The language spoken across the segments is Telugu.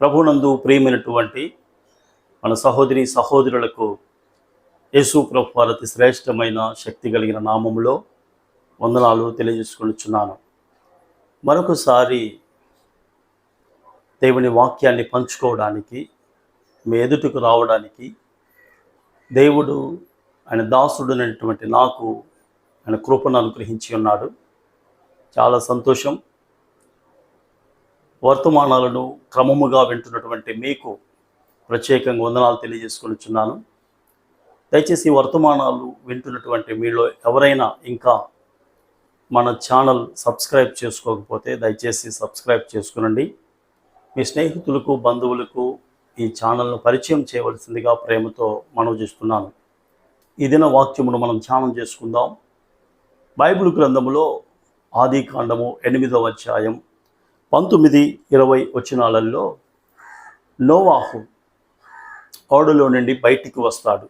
ప్రభునందు ప్రియమైనటువంటి మన సహోదరి సహోదరులకు యేసు ప్రభు వారి అతి శ్రేష్టమైన శక్తి కలిగిన నామములో వందనాలు తెలియజేసుకొనిచున్నాను. మరొకసారి దేవుని వాక్యాన్ని పంచుకోవడానికి మీ ఎదుటకు రావడానికి దేవుడు ఆయన దాసుడునటువంటి నాకు ఆయన కృపను అనుగ్రహించి ఉన్నాడు. చాలా సంతోషం. వర్తమానాలను క్రమముగా వింటున్నటువంటి మీకు ప్రత్యేకంగా వందనాలు తెలియజేసుకొనిచున్నాను. దయచేసి వర్తమానాలు వింటున్నటువంటి మీలో ఎవరైనా ఇంకా మన ఛానల్ సబ్స్క్రైబ్ చేసుకోకపోతే దయచేసి సబ్స్క్రైబ్ చేసుకునండి. మీ స్నేహితులకు బంధువులకు ఈ ఛానల్ను పరిచయం చేయవలసిందిగా ప్రేమతో మనవి చేస్తున్నాను. ఈ దిన వాక్యమును మనం ధ్యానం చేసుకుందాం. బైబిల్ గ్రంథములో ఆది కాండము 8వ అధ్యాయం 19-20 వచనాలలో నోవాహు ఓడలో నుండి బయటికి వస్తాడు.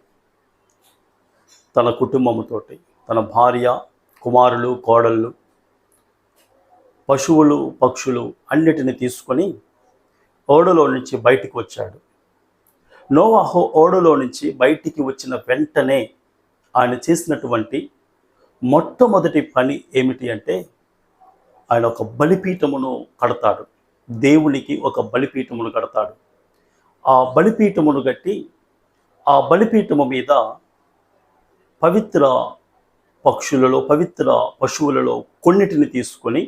తన కుటుంబముతోటి, తన భార్య, కుమారులు, కోడళ్ళు, పశువులు, పక్షులు అన్నిటిని తీసుకొని ఓడలో నుంచి బయటికి వచ్చాడు. నోవాహు ఓడలో నుంచి బయటికి వచ్చిన వెంటనే ఆయన చేసినటువంటి మొట్టమొదటి పని ఏమిటి అంటే ఆయన ఒక బలిపీఠమును కడతాడు. దేవునికి ఒక బలిపీఠమును కడతాడు. ఆ బలిపీఠమును కట్టి ఆ బలిపీఠము మీద పవిత్ర పక్షులలో, పవిత్ర పశువులలో కొన్నిటిని తీసుకొని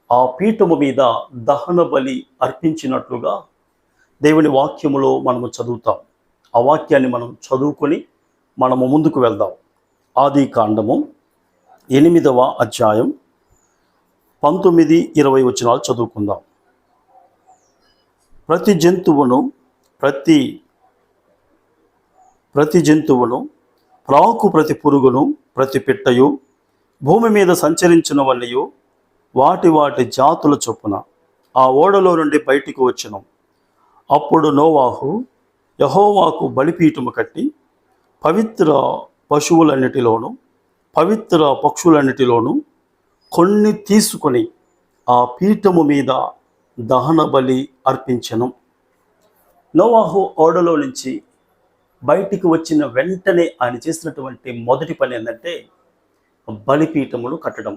ఆ పీఠము మీద దహన బలి అర్పించినట్లుగా దేవుని వాక్యములో మనము చదువుతాం. ఆ వాక్యాన్ని మనం చదువుకొని మనము ముందుకు వెళ్దాం. ఆది కాండము 8వ అధ్యాయం 19-20 వచనాలు చదువుకుందాం. ప్రతి జంతువును ప్రాకు, ప్రతి పురుగును, ప్రతి పిట్టయు, భూమి మీద సంచరించినవన్నయు వాటి వాటి జాతుల చొప్పున ఆ ఓడలో నుండి బయటికి వచ్చెను. అప్పుడు నోవాహు యెహోవాకు బలిపీఠము కట్టి పవిత్ర పశువులన్నిటిలోను, పవిత్ర పక్షులన్నిటిలోను కొన్ని తీసుకొని ఆ పీఠము మీద దహన బలి అర్పించెను. నోవాహు ఓడలో నుంచి బయటికి వచ్చిన వెంటనే ఆయన చేసినటువంటి మొదటి పని ఏంటంటే బలిపీఠమును కట్టడం.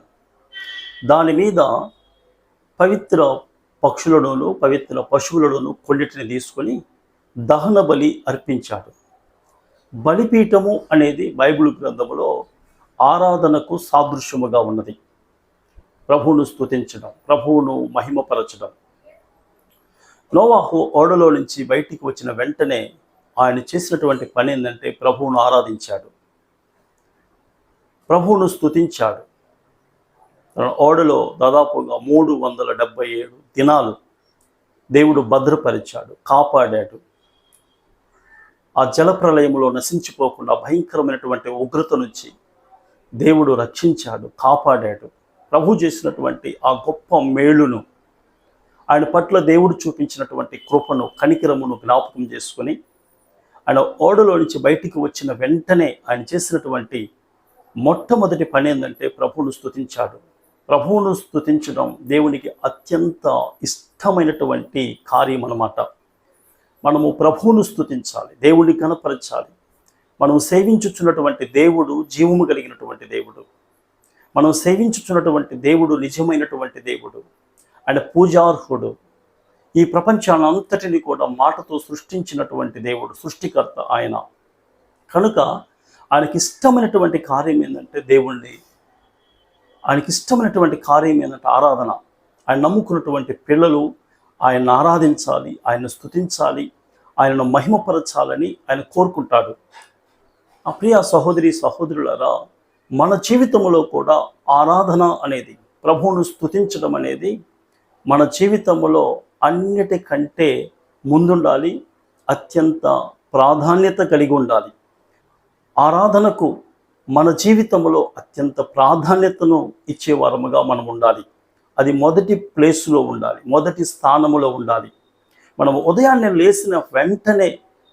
దాని మీద పవిత్ర పక్షులలోను, పవిత్ర పశువులలోను కొన్నిటిని తీసుకొని దహన బలి అర్పించాడు. బలిపీఠము అనేది బైబిల్ గ్రంథములో ఆరాధనకు సాదృశ్యముగా ఉన్నది. ప్రభువును స్తుతించడం, ప్రభువును మహిమపరచడం. నోవాహు ఓడలో నుంచి బయటికి వచ్చిన వెంటనే ఆయన చేసినటువంటి పని ఏంటంటే ప్రభువును ఆరాధించాడు, ప్రభువును స్తుతించాడు. ఓడలో దాదాపుగా 377 దినాలు దేవుడు భద్రపరిచాడు, కాపాడాడు. ఆ జలప్రలయంలో నశించిపోకుండా భయంకరమైనటువంటి ఉగ్రత నుంచి దేవుడు రక్షించాడు, కాపాడాడు. ప్రభు చేసినటువంటి ఆ గొప్ప మేలును, ఆయన పట్ల దేవుడు చూపించినటువంటి కృపను, కనికరమును జ్ఞాపకం చేసుకొని ఆయన ఓడలో నుంచి బయటికి వచ్చిన వెంటనే ఆయన చేసినటువంటి మొట్టమొదటి పని ఏంటంటే ప్రభువును స్తుతించాడు. ప్రభువును స్తుతించడం దేవునికి అత్యంత ఇష్టమైనటువంటి కార్యం అన్నమాట. మనము ప్రభువును స్తుతించాలి, దేవుడిని కనపరచాలి. మనం సేవించుచున్నటువంటి దేవుడు జీవము కలిగినటువంటి దేవుడు. మనం సేవించుచున్నటువంటి దేవుడు నిజమైనటువంటి దేవుడు. ఆయన పూజార్హుడు. ఈ ప్రపంచాన్ని అంతటిని కూడా మాటతో సృష్టించినటువంటి దేవుడు, సృష్టికర్త ఆయన. కనుక ఆయనకి ఇష్టమైనటువంటి కార్యం ఏంటంటే ఆయనకి ఇష్టమైనటువంటి కార్యం ఏంటంటే ఆరాధన. ఆయన నమ్ముకున్నటువంటి పిల్లలు ఆయన్ని ఆరాధించాలి, ఆయన్ని స్తుతించాలి, ఆయనను మహిమపరచాలని ఆయన కోరుకుంటాడు. ఆ ప్రియ సహోదరి సహోదరులారా, మన జీవితంలో కూడా ఆరాధన అనేది, ప్రభువును స్తుతించడం అనేది మన జీవితంలో అన్నిటికంటే ముందుండాలి, అత్యంత ప్రాధాన్యత కలిగి ఉండాలి. ఆరాధనకు మన జీవితంలో అత్యంత ప్రాధాన్యతను ఇచ్చేవారముగా మనం ఉండాలి. అది మొదటి ప్లేస్లో ఉండాలి, మొదటి స్థానములో ఉండాలి. మనము ఉదయాన్నే లేచిన వెంటనే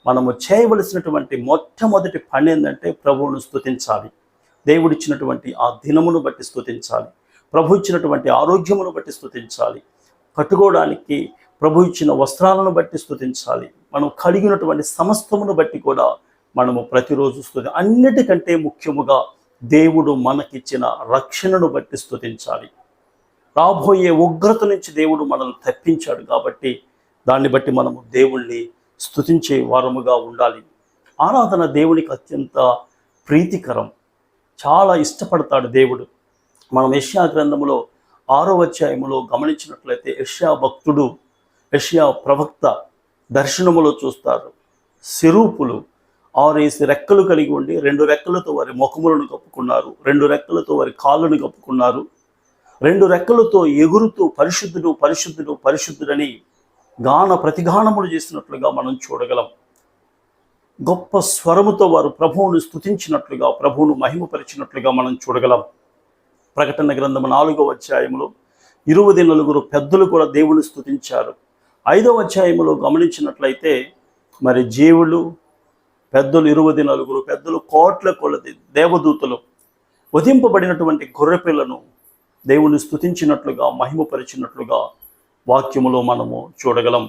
మనము చేయవలసినటువంటి మొట్టమొదటి పని ఏంటంటే ప్రభువును స్తుతించాలి. దేవుడిచ్చినటువంటి ఆ దినమును బట్టి స్తుతించాలి, ప్రభు ఇచ్చినటువంటి ఆరోగ్యమును బట్టి స్తుతించాలి. కట్టుకోవడానికి ప్రభు ఇచ్చిన వస్త్రాలను బట్టి స్తుతించాలి. మనం కలిగినటువంటి సమస్తమును బట్టి కూడా మనము ప్రతిరోజు అన్నిటికంటే ముఖ్యముగా దేవుడు మనకిచ్చిన రక్షణను బట్టి స్తుతించాలి. రాబోయే ఉగ్రత నుంచి దేవుడు మనల్ని తప్పించాడు కాబట్టి దాన్ని బట్టి మనము దేవుణ్ణి స్తుతించే వారముగా ఉండాలి. ఆరాధన దేవునికి అత్యంత ప్రీతికరం, చాలా ఇష్టపడతాడు దేవుడు. మనం యెషయా గ్రంథములో 6వ అధ్యాయములో గమనించినట్లయితే యెషయా భక్తుడు, యెషయా ప్రవక్త దర్శనములో చూస్తారు. సిరూపులు 6 రెక్కలు కలిగి ఉండి 2 రెక్కలతో వారి ముఖములను కప్పుకున్నారు, 2 రెక్కలతో వారి కాళ్ళను కప్పుకున్నారు, 2 రెక్కలతో ఎగురుతూ పరిశుద్ధుడు పరిశుద్ధుడు పరిశుద్ధుడని గాన ప్రతిగానములు చేసినట్లుగా మనం చూడగలం. గొప్ప స్వరముతో వారు ప్రభువును స్తుతించినట్లుగా, ప్రభువును మహిమపరిచినట్లుగా మనం చూడగలం. ప్రకటన గ్రంథము 4వ అధ్యాయములో 24 పెద్దలు కూడా దేవుని స్తుతించారు. 5వ అధ్యాయములో గమనించినట్లయితే మరి జీవులు పెద్దలు 24 పెద్దలు, కోట్ల కొలది దేవదూతలు వధింపబడినటువంటి గొర్రెపిల్లను దేవుని స్తుతించినట్లుగా, మహిమపరిచినట్లుగా వాక్యములో మనము చూడగలం.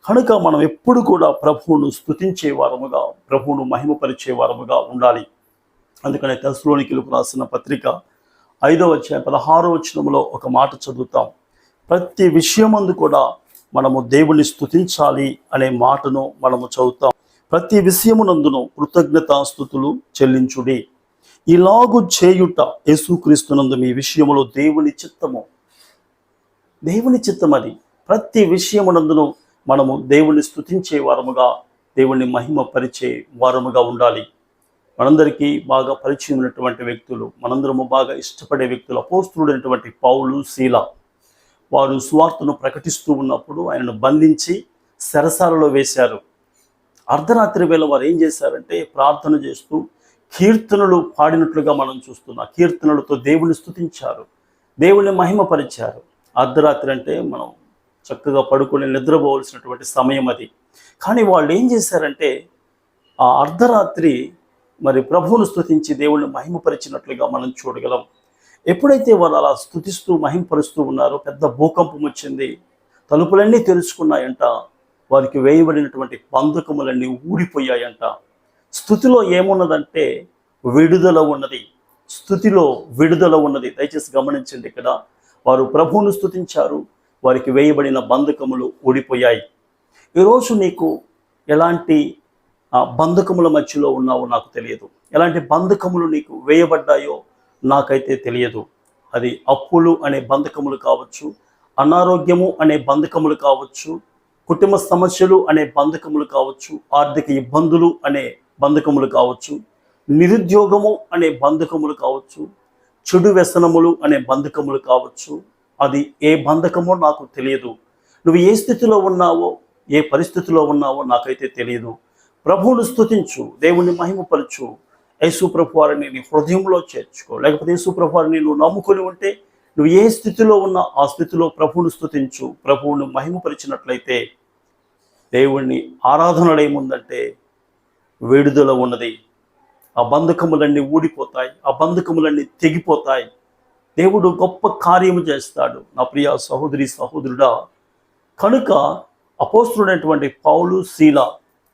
కనుక మనం ఎప్పుడు కూడా ప్రభువును స్తుతించే వారముగా, ప్రభువును మహిమపరిచే వారముగా ఉండాలి. అందుకనే తెస్సలోనికీయులకు రాసిన పత్రిక 5వ అధ్యాయం 16వ వచనములో ఒక మాట చదువుతాం. ప్రతి విషయమందు కూడా మనము దేవుని స్తుతించాలి అనే మాటను మనము చదువుతాం. ప్రతి విషయమునందును కృతజ్ఞతాస్తుతులు చెల్లించుడి, ఇలాగు చేయుట యేసుక్రీస్తునందు మీ విషయములో దేవుని చిత్తము. దేవుని చిత్తం అది. ప్రతి విషయమునందును మనము దేవుని స్తుతించే వారముగా, దేవుని మహిమపరిచే వారముగా ఉండాలి. మనందరికీ బాగా పరిచయం ఉన్నటువంటి వ్యక్తులు, మనందరము బాగా ఇష్టపడే వ్యక్తులు అపోస్తలుడైనటువంటి పౌలు, శీల. వారు సువార్తను ప్రకటిస్తూ ఉన్నప్పుడు ఆయనను బంధించి చెరసాలలో వేశారు. అర్ధరాత్రి వేళ వారు ఏం చేశారంటే ప్రార్థన చేస్తూ కీర్తనలు పాడినట్లుగా మనం చూస్తున్నాం. కీర్తనలతో దేవుని స్తుతించారు, దేవుని మహిమపరిచారు. అర్ధరాత్రి అంటే మనం చక్కగా పడుకొని నిద్రపోవలసినటువంటి సమయం అది. కానీ వాళ్ళు ఏం చేశారంటే ఆ అర్ధరాత్రి మరి ప్రభువును స్తుతించి దేవుణ్ణి మహిమపరిచినట్లుగా మనం చూడగలం. ఎప్పుడైతే వారు అలా స్తుతిస్తూ మహిమపరుస్తూ ఉన్నారో పెద్ద భూకంపం వచ్చింది. తలుపులన్నీ తెరుచుకున్నాయంట. వారికి వేయబడినటువంటి బంధకములన్నీ ఊడిపోయాయంట. స్తుతిలో ఏమున్నదంటే విడుదల ఉన్నది. స్తుతిలో విడుదల ఉన్నది. దయచేసి గమనించండి. ఇక్కడ వారు ప్రభువును స్తుతించారు, వారికి వేయబడిన బంధకములు ఊడిపోయాయి. ఈరోజు నీకు ఎలాంటి బంధకముల మధ్యలో ఉన్నావో నాకు తెలియదు. ఎలాంటి బంధకములు నీకు వేయబడ్డాయో నాకైతే తెలియదు. అది అప్పులు అనే బంధకములు కావచ్చు, అనారోగ్యము అనే బంధకములు కావచ్చు, కుటుంబ సమస్యలు అనే బంధకములు కావచ్చు, ఆర్థిక ఇబ్బందులు అనే బంధకములు కావచ్చు, నిరుద్యోగము అనే బంధకములు కావచ్చు, చెడు వ్యసనములు అనే బంధకములు కావచ్చు. అది ఏ బంధకమో నాకు తెలియదు. నువ్వు ఏ స్థితిలో ఉన్నావో, ఏ పరిస్థితిలో ఉన్నావో నాకైతే తెలియదు. ప్రభువును స్తుతించు, దేవుని మహిమపరచు. యేసు ప్రభు వారిని నీ హృదయంలో చేర్చుకో. లేకపోతే యేసు ప్రభు వారిని నువ్వు నమ్ముకొని ఉంటే నువ్వు ఏ స్థితిలో ఉన్నా ఆ స్థితిలో ప్రభువును స్తుతించు. ప్రభువును మహిమపరిచినట్లయితే దేవుణ్ణి ఆరాధనలో ఏముందంటే విడుదల ఉన్నది. ఆ బంధకములన్నీ ఊడిపోతాయి, ఆ బంధకములన్నీ తెగిపోతాయి. దేవుడు గొప్ప కార్యము చేస్తాడు. నా ప్రియ సహోదరి సహోదరుడా, కనుక అపోస్తలుడైనటువంటి పౌలు, శీల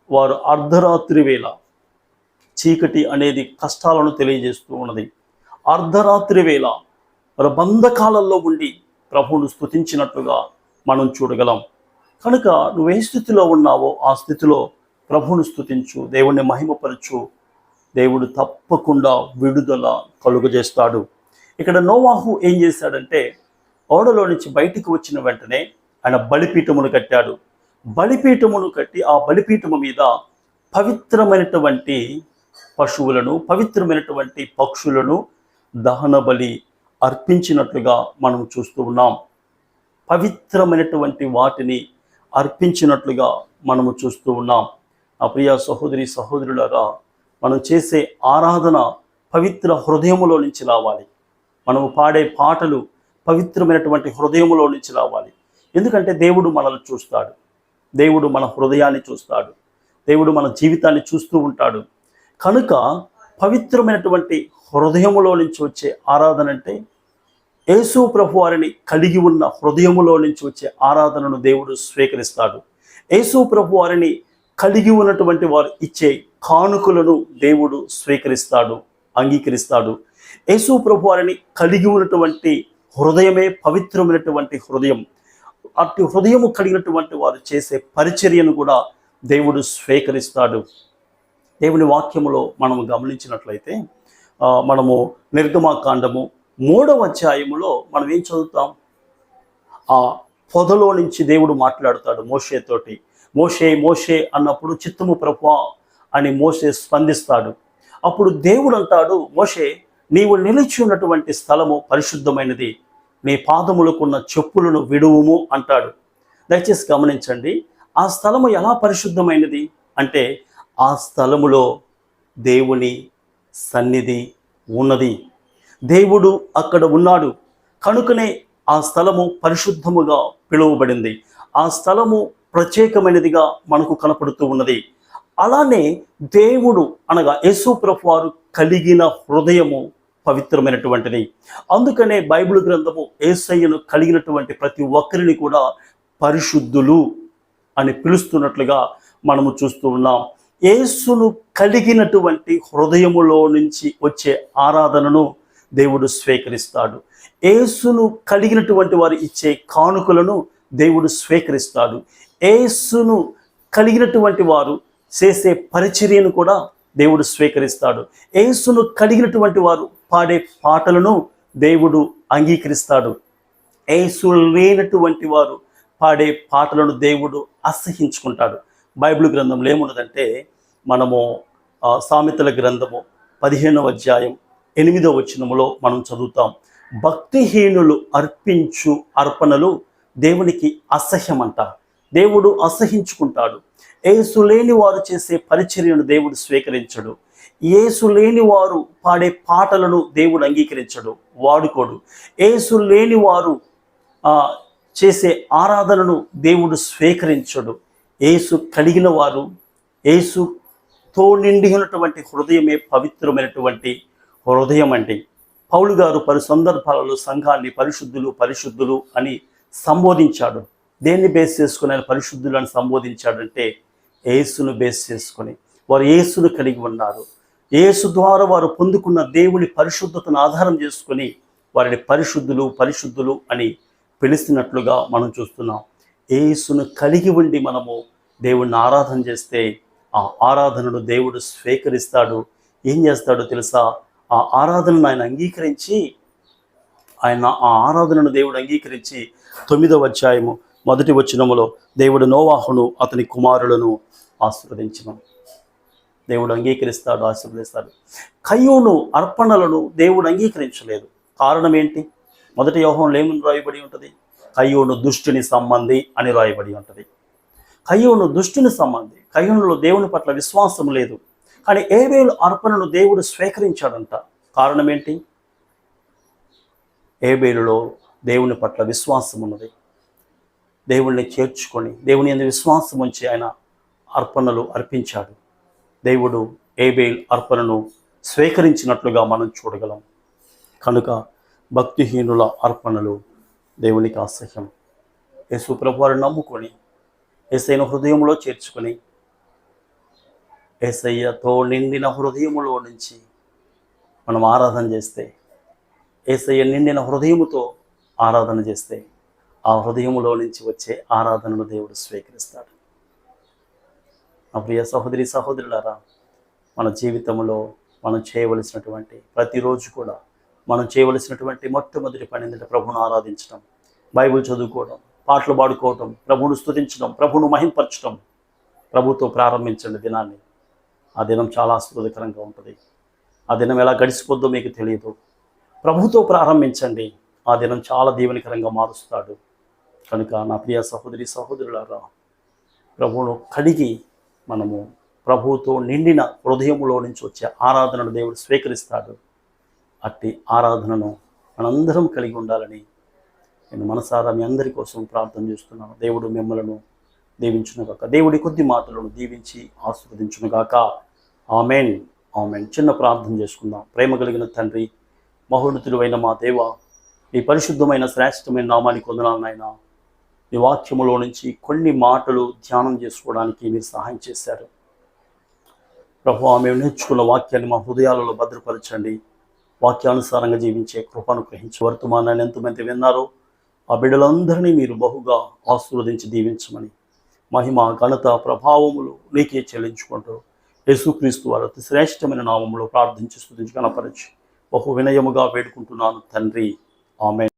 వారు అర్ధరాత్రి వేళ, చీకటి అనేది కష్టాలను తెలియజేస్తూ ఉన్నది. అర్ధరాత్రి వేళ వారు బంధకాలలో ఉండి ప్రభువును స్తుతించినట్లుగా మనం చూడగలం. కనుక నువ్వు ఏ స్థితిలో ఉన్నావో ఆ స్థితిలో ప్రభువును స్తుతించు, దేవుణ్ణి మహిమపరచు. దేవుడు తప్పకుండా విడుదల కలుగజేస్తాడు. ఇక్కడ నోవాహు ఏం చేశాడంటే ఓడలో నుంచి బయటికి వచ్చిన వెంటనే ఆయన బలిపీఠమును కట్టాడు. బలిపీఠమును కట్టి ఆ బలిపీఠము మీద పవిత్రమైనటువంటి పశువులను, పవిత్రమైనటువంటి పక్షులను దహన బలి అర్పించినట్లుగా మనం చూస్తూ ఉన్నాం. పవిత్రమైనటువంటి వాటిని అర్పించినట్లుగా మనము చూస్తూ ఉన్నాం. ఆ ప్రియ సహోదరి సహోదరులారా, మనం చేసే ఆరాధన పవిత్ర హృదయములో నుంచి రావాలి. మనము పాడే పాటలు పవిత్రమైనటువంటి హృదయములో నుంచి రావాలి. ఎందుకంటే దేవుడు మనల్ని చూస్తాడు, దేవుడు మన హృదయాన్ని చూస్తాడు, దేవుడు మన జీవితాన్ని చూస్తూ ఉంటాడు. కనుక పవిత్రమైనటువంటి హృదయములో నుంచి వచ్చే ఆరాధన అంటే యేసు ప్రభు వారిని కలిగి ఉన్న హృదయములో నుంచి వచ్చే ఆరాధనను దేవుడు స్వీకరిస్తాడు. యేసు ప్రభు వారిని కలిగి ఉన్నటువంటి వారు ఇచ్చే కానుకలను దేవుడు స్వీకరిస్తాడు, అంగీకరిస్తాడు. యేసు ప్రభు వారిని కలిగి ఉన్నటువంటి హృదయమే పవిత్రమైనటువంటి హృదయం. అట్టి హృదయము కలిగినటువంటి వారు చేసే పరిచర్యను కూడా దేవుడు స్వీకరిస్తాడు. దేవుని వాక్యములో మనము గమనించినట్లయితే మనము నిర్గమాకాండము 3వ అధ్యాయములో మనం ఏం చదువుతాం? ఆ పొదలో నుంచి దేవుడు మాట్లాడుతాడు మోషేతోటి. మోషే మోషే అన్నప్పుడు చిత్తము ప్రభువా అని మోషే స్పందిస్తాడు. అప్పుడు దేవుడు అంటాడు, మోషే నీవు నిలిచి ఉన్నటువంటి స్థలము పరిశుద్ధమైనది, నీ పాదములకున్న చెప్పులను విడువుము అంటాడు. దయచేసి గమనించండి, ఆ స్థలము ఎలా పరిశుద్ధమైనది అంటే ఆ స్థలములో దేవుని సన్నిధి ఉన్నది. దేవుడు అక్కడ ఉన్నాడు కనుకనే ఆ స్థలము పరిశుద్ధముగా పిలువబడింది. ఆ స్థలము ప్రత్యేకమైనదిగా మనకు కనపడుతూ ఉన్నది. అలానే దేవుడు అనగా యేసు ప్రభు వారు కలిగిన హృదయము పవిత్రమైనటువంటిది. అందుకనే బైబిల్ గ్రంథము యేసయ్యను కలిగినటువంటి ప్రతి ఒక్కరిని కూడా పరిశుద్ధులు అని పిలుస్తున్నట్లుగా మనము చూస్తూ ఉన్నాం. యేసును కలిగినటువంటి హృదయములో నుంచి వచ్చే ఆరాధనను దేవుడు స్వీకరిస్తాడు. యేసును కలిగినటువంటి వారు ఇచ్చే కానుకలను దేవుడు స్వీకరిస్తాడు. యేసును కలిగినటువంటి వారు చేసే పరిచర్యను కూడా దేవుడు స్వీకరిస్తాడు. యేసును కలిగినటువంటి వారు పాడే పాటలను దేవుడు అంగీకరిస్తాడు. యేసు లేనటువంటి వారు పాడే పాటలను దేవుడు అసహించుకుంటాడు. బైబిల్ గ్రంథంలో ఏమున్నదంటే మనము సామెతల గ్రంథము 15వ అధ్యాయం 8వ వచనములో మనం చదువుతాం, భక్తిహీనులు అర్పించు అర్పణలు దేవునికి అసహ్యమంట. దేవుడు అసహించుకుంటాడు. యేసు లేని వారు చేసే పరిచర్యను దేవుడు స్వీకరించడు. యేసు లేని వారు పాడే పాటలను దేవుడు అంగీకరించడు, వాడుకోడు. యేసు లేని వారు చేసే ఆరాధనను దేవుడు స్వీకరించడు. యేసు కలిగిన వారు, యేసుతో నిండి ఉన్నటువంటి హృదయమే పవిత్రమైనటువంటి హృదయం అండి. పౌలు గారు పలు సందర్భాలలో సంఘాన్ని పరిశుద్ధులు పరిశుద్ధులు అని సంబోధించాడు. దేన్ని బేస్ చేసుకుని ఆయన పరిశుద్ధులు అని సంబోధించాడంటే యేసును బేస్ చేసుకొని వారు యేసును కలిగి ఉన్నారు. యేసు ద్వారా వారు పొందుకున్న దేవుని పరిశుద్ధతను ఆధారం చేసుకొని వారిని పరిశుద్ధులు పరిశుద్ధులు అని పిలిచినట్లుగా మనం చూస్తున్నాం. యేసును కలిగి ఉండి మనము దేవుణ్ణి ఆరాధన చేస్తే ఆ ఆరాధనను దేవుడు స్వీకరిస్తాడు. ఏం చేస్తాడో తెలుసా? ఆ ఆరాధనను ఆయన అంగీకరించి ఆ ఆరాధనను దేవుడు అంగీకరించి 9వ అధ్యాయము 1వ వచనములో దేవుడు నోవాహును అతని కుమారులను ఆశీర్వదించను. దేవుడు అంగీకరిస్తాడు, ఆశీర్వదిస్తాడు. కయ్యూను అర్పణలను దేవుడు అంగీకరించలేదు. కారణం ఏంటి? 1 యోహానులో ఏమని రాయబడి ఉంటుంది? కయ్యూను దుష్టుని సంబంధి అని రాయబడి ఉంటుంది. కయ్యూను దుష్టుని సంబంధి. కయ్యూనులో దేవుని పట్ల విశ్వాసం లేదు. కానీ ఏబేలు అర్పణను దేవుడు స్వీకరించాడంట. కారణం ఏంటి? ఏబేలులో దేవుని పట్ల విశ్వాసం ఉన్నది. దేవుణ్ణి చేర్చుకొని దేవుని యందు విశ్వాసం ఉంచి ఆయన అర్పణలు అర్పించాడు. దేవుడు ఏబేల్ అర్పణను స్వీకరించినట్లుగా మనం చూడగలం. కనుక భక్తిహీనుల అర్పణలు దేవునికి అసహ్యం. యేసు ప్రభువారిని నమ్ముకొని యేసయ్యను హృదయంలో చేర్చుకొని యేసయ్యతో నిండిన హృదయములో నుంచి మనం ఆరాధన చేస్తే, యేసయ్య నిండిన హృదయముతో ఆరాధన చేస్తే ఆ హృదయములో నుంచి వచ్చే ఆరాధనను దేవుడు స్వీకరిస్తాడు. నా ప్రియ సహోదరి సహోదరులారా, మన జీవితంలో మనం చేయవలసినటువంటి ప్రతిరోజు కూడా మనం చేయవలసినటువంటి మొట్టమొదటి పని ఏంటంటే ప్రభువును ఆరాధించడం, బైబిల్ చదువుకోవడం, పాటలు పాడుకోవడం, ప్రభువును స్తుతించడం, ప్రభువును మహింపరచడం. ప్రభుతో ప్రారంభించండి దినాన్ని. ఆ దినం చాలా ఆశీర్వాదకరంగా ఉంటుంది. ఆ దినం ఎలా గడిచిపోద్దో మీకు తెలియదు. ప్రభుతో ప్రారంభించండి. ఆ దినం చాలా దీవెనకరంగా మారుస్తాడు. కనుక నా ప్రియ సహోదరి సహోదరులారా, ప్రభువును కడిగి మనము ప్రభువుతో నిండిన హృదయములో నుంచి వచ్చే ఆరాధనను దేవుడు స్వీకరిస్తాడు. అట్టి ఆరాధనను మనందరం కలిగి ఉండాలని నేను మనసారా మీ అందరి కోసం ప్రార్థన చేస్తున్నాను. దేవుడు మిమ్మలను దీవించునుగాక. దేవుడి కొద్ది మాటలను దీవించి ఆశీర్వదించునుగాక. Amen, amen. చిన్న ప్రార్థన చేసుకుందాం. ప్రేమ కలిగిన తండ్రి, మహోన్నతుడైన మా దేవ, మీ పరిశుద్ధమైన శ్రేష్టమైన నామానికి వందనాలు నాయనా. మీ వాక్యములో నుంచి కొన్ని మాటలు ధ్యానం చేసుకోవడానికి మీరు సహాయం చేశారు ప్రభువా. మేము నేర్చుకున్న వాక్యాన్ని మా హృదయాలలో భద్రపరచండి. వాక్యానుసారంగా జీవించే కృపను గ్రహించి వర్తమానాన్ని ఎంతమంది విన్నారో ఆ బిడ్డలందరినీ మీరు బహుగా ఆశీర్వదించి దీవించమని మహిమ ఘనత ప్రభావములు నీకే చెల్లించుకుంటూ యేసుక్రీస్తు వారి అతి శ్రేష్టమైన నామములో ప్రార్థించి స్తుతించి కనపరచి బహు వినయముగా వేడుకుంటున్నాను తండ్రి. ఆమేన్.